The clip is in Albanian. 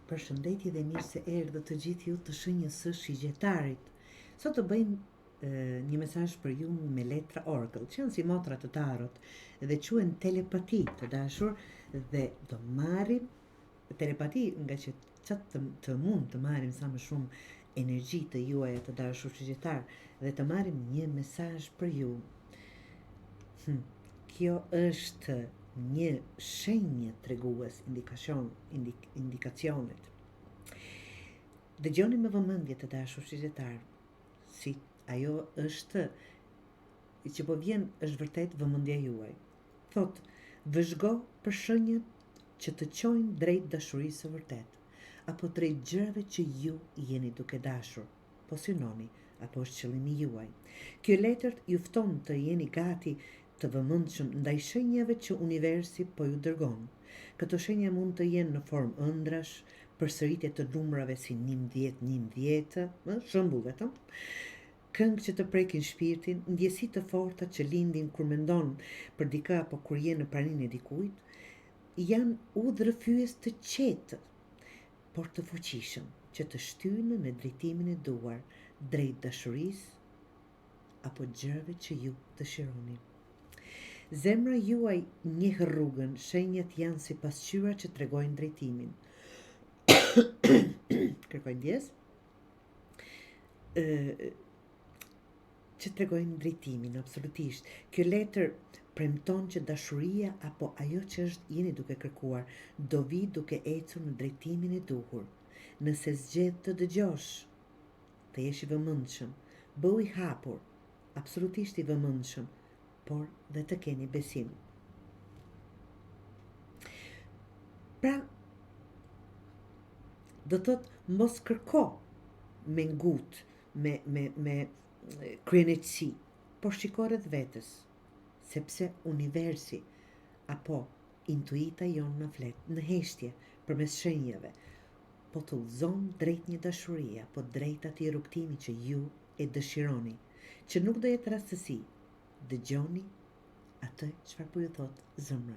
Përshëndetje dhe mirë se erdhët të gjithë ju të shenjës së shigjetarit. Sot të bëjmë një mesazh për ju me letra Oracle, që janë si motra të tarot dhe quhen telepati të dashur, dhe do marrim telepati nga që çat të mund të marrim sa më shumë energji të juaja të dashur shigjetar dhe të marrim një mesazh për ju. Kjo është një shenjë tregues, indikacionet. Dëgjoni me vëmendje të dashur shigjetar, si ajo është që po vjen është vërtet vëmendja juaj. Thot, vëzhgo për shenjat që të çojnë drejt dashurisë së vërtet, apo drejt gjërave që ju jeni duke dashur, po synoni, apo është qëllimi juaj. Kjo letër ju fton të jeni gati të vëmendshëm ndaj shenjave që universi po ju dërgon. Këto shenja mund të jenë në formë ëndrash, përsëritje të numrave si 11, shembull vetëm, këngë që të prekin shpirtin, ndjesi të forta që lindin kur mendon për dikë apo kur je në praninë e dikujt, janë udhërrëfyes të qetë, por të fuqishëm, që të shtynë në drejtimin e duar, drejt dashurisë apo gjërave që ju dëshironi. Zemra juaj njeh rrugën, shenjat janë si pasqyra që tregojnë drejtimin. Kërkoj ndjes. Që tregojnë drejtimin, absolutisht. Kjo letër premton që dashuria apo ajo që jeni duke kërkuar do vi duke ecur në drejtimin e duhur. Nëse zgjedh të dëgjosh, të jesh i vëmendshëm, bëu i hapur, absolutisht i vëmendshëm, por dhe të keni besim. Pra, do thot mos kërko me ngut, me kryenësi, por shiko rreth vetes, sepse universi apo intuita jon na flet në heshtje përmes shenjave, po të udhëzon drejt një dashurie apo drejt atij rrugtimi që ju e dëshironi, që nuk do jetë rastësi. Dëgjoni atë çfarë po ju thot zemra.